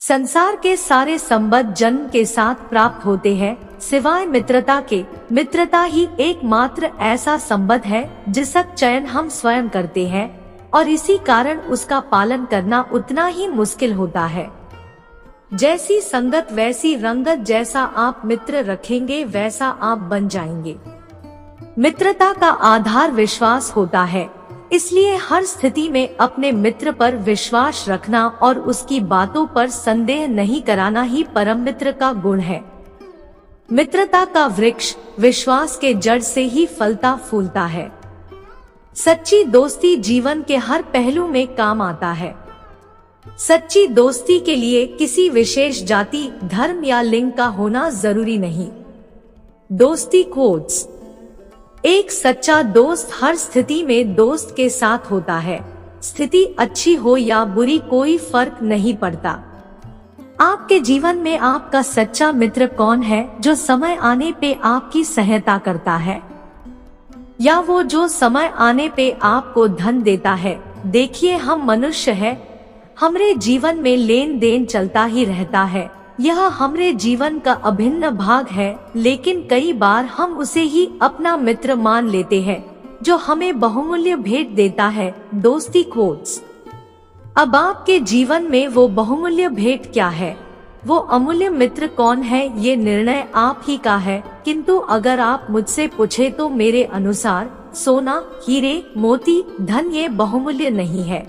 संसार के सारे संबंध जन्म के साथ प्राप्त होते हैं सिवाय मित्रता के। मित्रता ही एकमात्र ऐसा संबंध है जिसका चयन हम स्वयं करते हैं और इसी कारण उसका पालन करना उतना ही मुश्किल होता है। जैसी संगत वैसी रंगत, जैसा आप मित्र रखेंगे वैसा आप बन जाएंगे। मित्रता का आधार विश्वास होता है, इसलिए हर स्थिति में अपने मित्र पर विश्वास रखना और उसकी बातों पर संदेह नहीं कराना ही परम मित्र का गुण है। मित्रता का वृक्ष विश्वास के जड़ से ही फलता फूलता है। सच्ची दोस्ती जीवन के हर पहलू में काम आता है। सच्ची दोस्ती के लिए किसी विशेष जाति, धर्म या लिंग का होना जरूरी नहीं। दोस्ती कोट्स। एक सच्चा दोस्त हर स्थिति में दोस्त के साथ होता है। स्थिति अच्छी हो या बुरी कोई फर्क नहीं पड़ता। आपके जीवन में आपका सच्चा मित्र कौन है? जो समय आने पे आपकी सहायता करता है या वो जो समय आने पे आपको धन देता है? देखिए, हम मनुष्य हैं, हमारे जीवन में लेन देन चलता ही रहता है। यह हमारे जीवन का अभिन्न भाग है, लेकिन कई बार हम उसे ही अपना मित्र मान लेते हैं जो हमें बहुमूल्य भेंट देता है। दोस्ती कोट्स। अब आपके जीवन में वो बहुमूल्य भेंट क्या है? वो अमूल्य मित्र कौन है? ये निर्णय आप ही का है, किंतु अगर आप मुझसे पूछे तो मेरे अनुसार सोना, हीरे, मोती, धन ये बहुमूल्य नहीं है।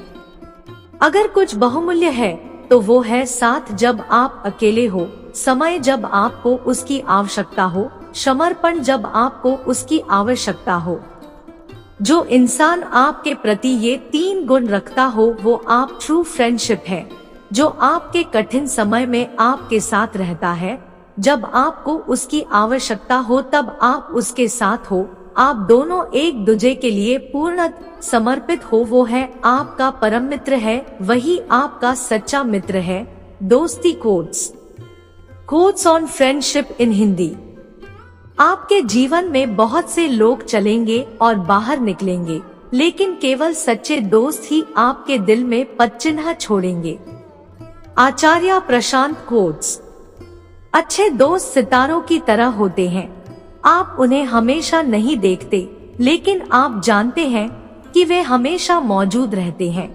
अगर कुछ बहुमूल्य है तो वो है साथ जब आप अकेले हो, समय जब आपको उसकी आवश्यकता हो, समर्पण जब आपको उसकी आवश्यकता हो। जो इंसान आपके प्रति ये 3 गुण रखता हो वो आप ट्रू फ्रेंडशिप है। जो आपके कठिन समय में आपके साथ रहता है, जब आपको उसकी आवश्यकता हो तब आप उसके साथ हो, आप दोनों एक दूसरे के लिए पूर्ण समर्पित हो, वो है आपका परम मित्र है, वही आपका सच्चा मित्र है। दोस्ती कोट्स। कोट्स ऑन फ्रेंडशिप इन हिंदी। आपके जीवन में बहुत से लोग चलेंगे और बाहर निकलेंगे, लेकिन केवल सच्चे दोस्त ही आपके दिल में पदचिन्ह छोड़ेंगे। आचार्य प्रशांत कोट्स। अच्छे दोस्त सितारों की तरह होते हैं। आप उन्हें हमेशा नहीं देखते, लेकिन आप जानते हैं कि वे हमेशा मौजूद रहते हैं।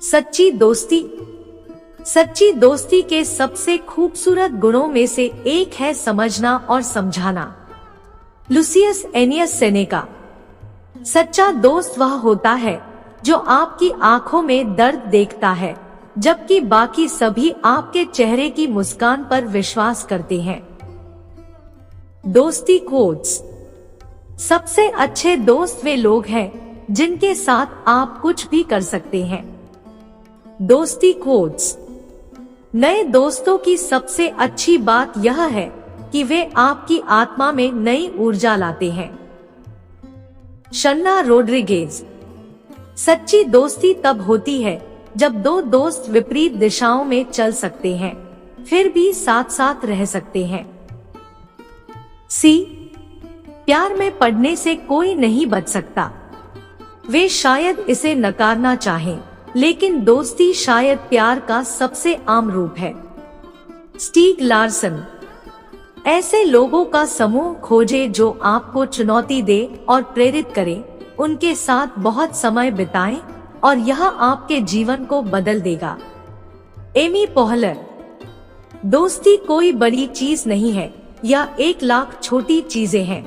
सच्ची दोस्ती। सच्ची दोस्ती के सबसे खूबसूरत गुणों में से एक है समझना और समझाना। Lucius एनियस Seneca. सच्चा दोस्त वह होता है जो आपकी आंखों में दर्द देखता है, जबकि बाकी सभी आपके चेहरे की मुस्कान पर विश्वास करते हैं। दोस्ती कोट्स। सबसे अच्छे दोस्त वे लोग हैं जिनके साथ आप कुछ भी कर सकते हैं। दोस्ती कोट्स। नए दोस्तों की सबसे अच्छी बात यह है कि वे आपकी आत्मा में नई ऊर्जा लाते हैं। शन्ना रोड्रिगेज। सच्ची दोस्ती तब होती है जब 2 दोस्त विपरीत दिशाओं में चल सकते हैं, फिर भी साथ साथ रह सकते हैं। प्यार में पड़ने से कोई नहीं बच सकता। वे शायद इसे नकारना चाहें, लेकिन दोस्ती शायद प्यार का सबसे आम रूप है। स्टीग लार्सन। ऐसे लोगों का समूह खोजे जो आपको चुनौती दे और प्रेरित करे, उनके साथ बहुत समय बिताएं और यह आपके जीवन को बदल देगा। एमी पोहलर। दोस्ती कोई बड़ी चीज नहीं है, या 1 लाख छोटी चीजें हैं।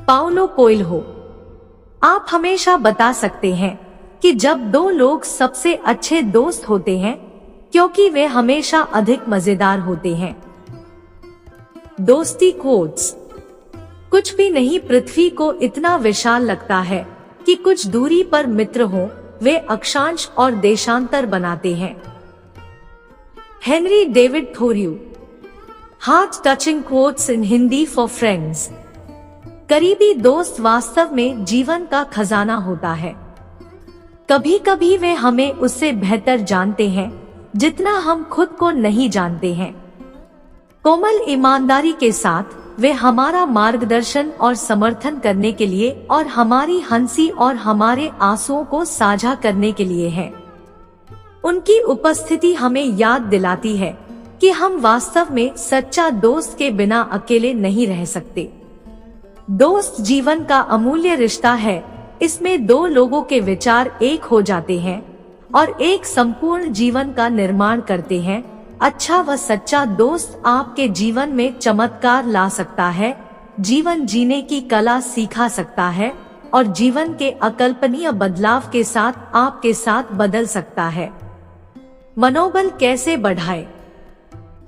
Paulo Coelho. आप हमेशा बता सकते हैं कि जब 2 लोग सबसे अच्छे दोस्त होते हैं, क्योंकि वे हमेशा अधिक मजेदार होते हैं। दोस्ती कोट्स। कुछ भी नहीं पृथ्वी को इतना विशाल लगता है कि कुछ दूरी पर मित्र हो, वे अक्षांश और देशांतर बनाते हैं। Henry David Thoreau. Heart touching quotes in Hindi for friends. करीबी दोस्त वास्तव में जीवन का खजाना होता है। कभी कभी वे हमें उससे बेहतर जानते हैं जितना हम खुद को नहीं जानते हैं। कोमल ईमानदारी के साथ वे हमारा मार्गदर्शन और समर्थन करने के लिए और हमारी हंसी और हमारे आंसुओं को साझा करने के लिए हैं। उनकी उपस्थिति हमें याद दिलाती है कि हम वास्तव में सच्चा दोस्त के बिना अकेले नहीं रह सकते। दोस्त जीवन का अमूल्य रिश्ता है। इसमें दो लोगों के विचार एक हो जाते हैं और एक संपूर्ण जीवन का निर्माण करते हैं। अच्छा व सच्चा दोस्त आपके जीवन में चमत्कार ला सकता है, जीवन जीने की कला सिखा सकता है और जीवन के अकल्पनीय बदलाव के साथ आपके साथ बदल सकता है। मनोबल कैसे बढ़ाए?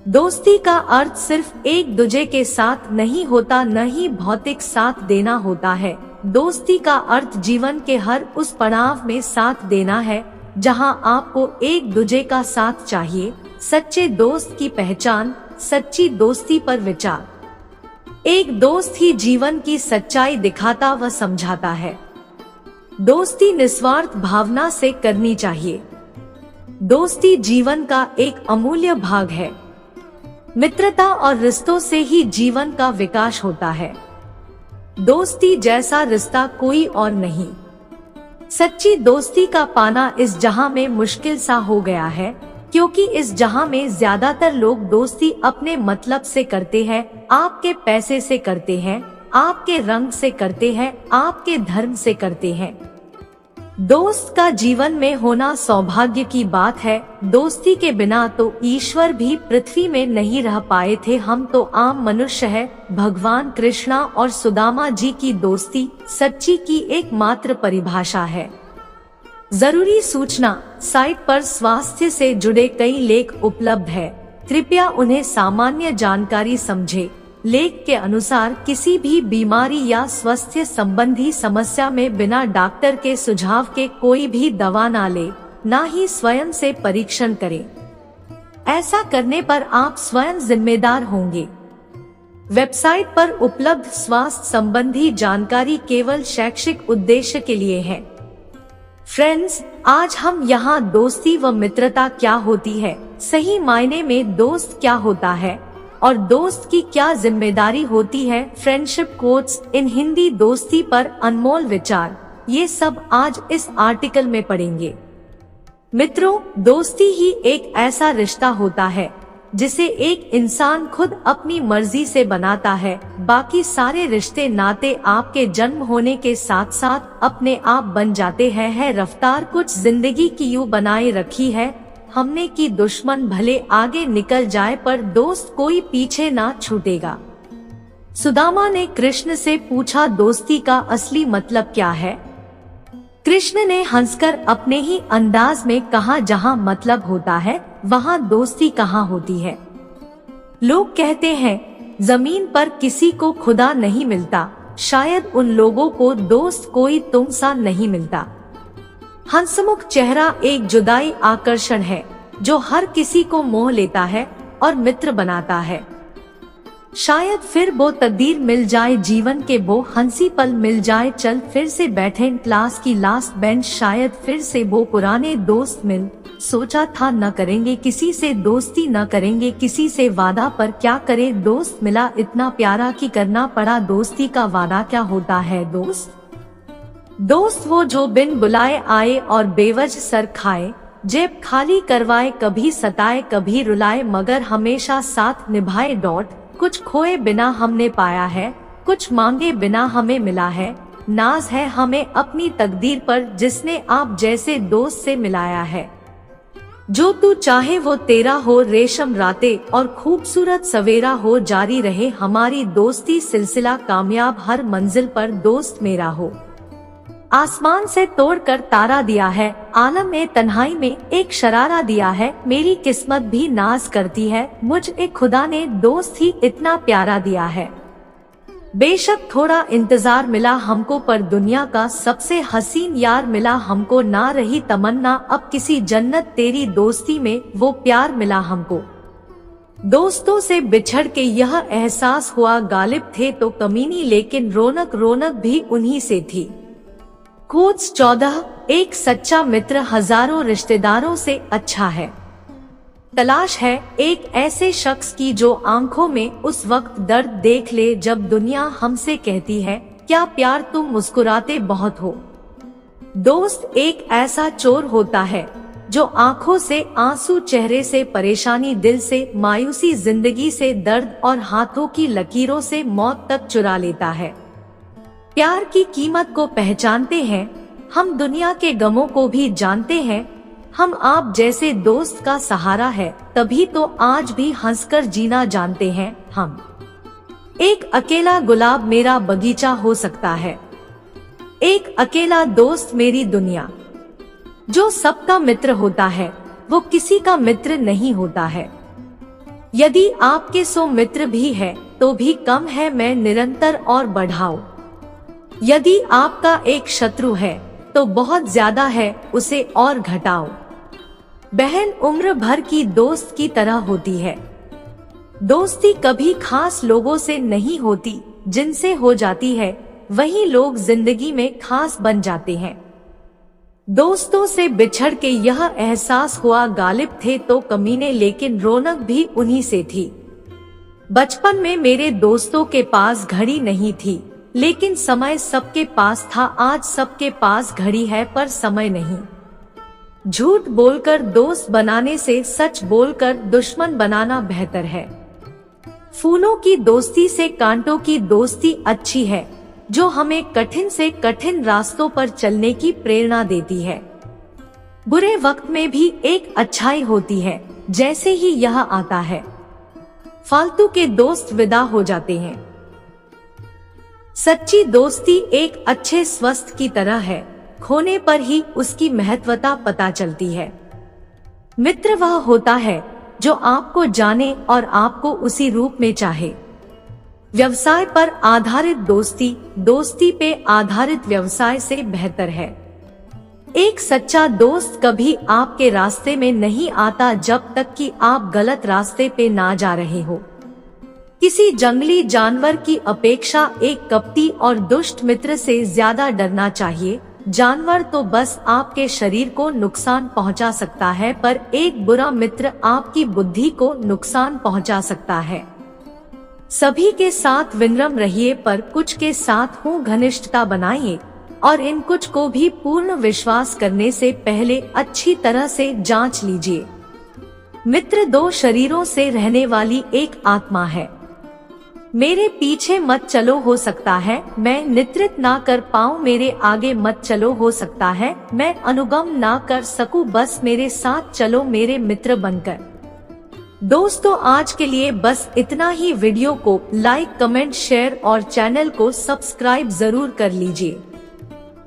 दोस्ती का अर्थ सिर्फ एक दूजे के साथ नहीं होता, न ही भौतिक साथ देना होता है। दोस्ती का अर्थ जीवन के हर उस पड़ाव में साथ देना है जहां आपको एक दूजे का साथ चाहिए। सच्चे दोस्त की पहचान, सच्ची दोस्ती पर विचार। एक दोस्त ही जीवन की सच्चाई दिखाता व समझाता है। दोस्ती निस्वार्थ भावना से करनी चाहिए। दोस्ती जीवन का एक अमूल्य भाग है। मित्रता और रिश्तों से ही जीवन का विकास होता है। दोस्ती जैसा रिश्ता कोई और नहीं। सच्ची दोस्ती का पाना इस जहां में मुश्किल सा हो गया है, क्योंकि इस जहां में ज्यादातर लोग दोस्ती अपने मतलब से करते हैं, आपके पैसे से करते हैं, आपके रंग से करते हैं, आपके धर्म से करते हैं। दोस्त का जीवन में होना सौभाग्य की बात है। दोस्ती के बिना तो ईश्वर भी पृथ्वी में नहीं रह पाए थे। हम तो आम मनुष्य हैं। भगवान कृष्णा और सुदामा जी की दोस्ती सच्ची की एकमात्र परिभाषा है। जरूरी सूचना, साइट पर स्वास्थ्य से जुड़े कई लेख उपलब्ध है, कृपया उन्हें सामान्य जानकारी समझें। लेख के अनुसार किसी भी बीमारी या स्वास्थ्य संबंधी समस्या में बिना डॉक्टर के सुझाव के कोई भी दवा ना ले, ना ही स्वयं से परीक्षण करें। ऐसा करने पर आप स्वयं जिम्मेदार होंगे। वेबसाइट पर उपलब्ध स्वास्थ्य संबंधी जानकारी केवल शैक्षिक उद्देश्य के लिए है। फ्रेंड्स, आज हम यहाँ दोस्ती व मित्रता क्या होती है, सही मायने में दोस्त क्या होता है और दोस्त की क्या जिम्मेदारी होती है, फ्रेंडशिप कोट्स इन हिंदी, दोस्ती पर अनमोल विचार, ये सब आज इस आर्टिकल में पढ़ेंगे। मित्रों, दोस्ती ही एक ऐसा रिश्ता होता है जिसे एक इंसान खुद अपनी मर्जी से बनाता है। बाकी सारे रिश्ते नाते आपके जन्म होने के साथ साथ अपने आप बन जाते हैं। है रफ्तार कुछ जिंदगी की यूं बनाए रखी है हमने कि दुश्मन भले आगे निकल जाए पर दोस्त कोई पीछे ना छूटेगा। सुदामा ने कृष्ण से पूछा, दोस्ती का असली मतलब क्या है? कृष्ण ने हंसकर अपने ही अंदाज में कहा, जहाँ मतलब होता है वहाँ दोस्ती कहाँ होती है। लोग कहते हैं जमीन पर किसी को खुदा नहीं मिलता, शायद उन लोगों को दोस्त कोई तुम सा नहीं मिलता। हंसमुख चेहरा एक जुदाई आकर्षण है जो हर किसी को मोह लेता है और मित्र बनाता है। शायद फिर वो तकदीर मिल जाए, जीवन के वो हंसी पल मिल जाए, चल फिर से बैठे क्लास की लास्ट बेंच, शायद फिर से वो पुराने दोस्त मिल। सोचा था न करेंगे किसी से दोस्ती, न करेंगे किसी से वादा, पर क्या करे दोस्त मिला इतना प्यारा कि करना पड़ा दोस्ती का वादा। क्या होता है दोस्त? दोस्त वो जो बिन बुलाए आए और बेवजह सर खाए, जेब खाली करवाए, कभी सताए कभी रुलाए, मगर हमेशा साथ निभाए। कुछ खोए बिना हमने पाया है, कुछ मांगे बिना हमें मिला है। नाज है हमें अपनी तकदीर पर जिसने आप जैसे दोस्त से मिलाया है। जो तू चाहे वो तेरा हो, रेशम रातें और खूबसूरत सवेरा हो, जारी रहे हमारी दोस्ती सिलसिला, कामयाब हर मंजिल पर दोस्त मेरा हो। आसमान से तोड़कर तारा दिया है, आलम में तन्हाई में एक शरारा दिया है, मेरी किस्मत भी नाज करती है, मुझ एक खुदा ने दोस्त ही इतना प्यारा दिया है। बेशक थोड़ा इंतजार मिला हमको, पर दुनिया का सबसे हसीन यार मिला हमको। ना रही तमन्ना अब किसी जन्नत, तेरी दोस्ती में वो प्यार मिला हमको। दोस्तों से बिछड़ के यह एहसास हुआ, गालिब थे तो कमीनी लेकिन रौनक भी उन्हीं से थी। कोट्स 14, एक सच्चा मित्र हजारों रिश्तेदारों से अच्छा है। तलाश है एक ऐसे शख्स की जो आंखों में उस वक्त दर्द देख ले जब दुनिया हमसे कहती है क्या प्यार तुम मुस्कुराते बहुत हो। दोस्त एक ऐसा चोर होता है जो आंखों से आंसू, चेहरे से परेशानी, दिल से मायूसी, जिंदगी से दर्द और हाथों की लकीरों से मौत तक चुरा लेता है। प्यार की कीमत को पहचानते हैं, हम दुनिया के गमों को भी जानते हैं। हम आप जैसे दोस्त का सहारा है, तभी तो आज भी हंसकर जीना जानते हैं हम। एक अकेला गुलाब मेरा बगीचा हो सकता है, एक अकेला दोस्त मेरी दुनिया। जो सबका मित्र होता है वो किसी का मित्र नहीं होता है। यदि आपके 100 मित्र भी है तो भी कम है, मैं निरंतर और बढ़ाओ। यदि आपका एक शत्रु है तो बहुत ज्यादा है, उसे और घटाओ। बहन उम्र भर की दोस्त की तरह होती है। दोस्ती कभी खास लोगों से नहीं होती, जिनसे हो जाती है वही लोग जिंदगी में खास बन जाते हैं। दोस्तों से बिछड़ के यह एहसास हुआ, गालिब थे तो कमीने, लेकिन रौनक भी उन्हीं से थी। बचपन में मेरे दोस्तों के पास घड़ी नहीं थी, लेकिन समय सबके पास था। आज सबके पास घड़ी है पर समय नहीं। झूठ बोलकर दोस्त बनाने से सच बोलकर दुश्मन बनाना बेहतर है। फूलों की दोस्ती से कांटों की दोस्ती अच्छी है, जो हमें कठिन से कठिन रास्तों पर चलने की प्रेरणा देती है। बुरे वक्त में भी एक अच्छाई होती है, जैसे ही यह आता है फालतू के दोस्त विदा हो जाते हैं। सच्ची दोस्ती एक अच्छे स्वस्थ की तरह है, खोने पर ही उसकी महत्वता पता चलती है। मित्र वह होता है जो आपको जाने और आपको उसी रूप में चाहे। व्यवसाय पर आधारित दोस्ती दोस्ती पे आधारित व्यवसाय से बेहतर है। एक सच्चा दोस्त कभी आपके रास्ते में नहीं आता जब तक कि आप गलत रास्ते पे ना जा रहे हो। किसी जंगली जानवर की अपेक्षा एक कपटी और दुष्ट मित्र से ज्यादा डरना चाहिए। जानवर तो बस आपके शरीर को नुकसान पहुंचा सकता है, पर एक बुरा मित्र आपकी बुद्धि को नुकसान पहुंचा सकता है। सभी के साथ विनम्र रहिए, पर कुछ के साथ हो घनिष्ठता बनाइए, और इन कुछ को भी पूर्ण विश्वास करने से पहले अच्छी तरह से जांच लीजिए। मित्र 2 शरीरों से रहने वाली एक आत्मा है। मेरे पीछे मत चलो, हो सकता है मैं नेतृत्व ना कर पाऊं। मेरे आगे मत चलो, हो सकता है मैं अनुगम ना कर सकूं। बस मेरे साथ चलो मेरे मित्र बनकर। दोस्तों आज के लिए बस इतना ही। वीडियो को लाइक, कमेंट, शेयर और चैनल को सब्सक्राइब जरूर कर लीजिए।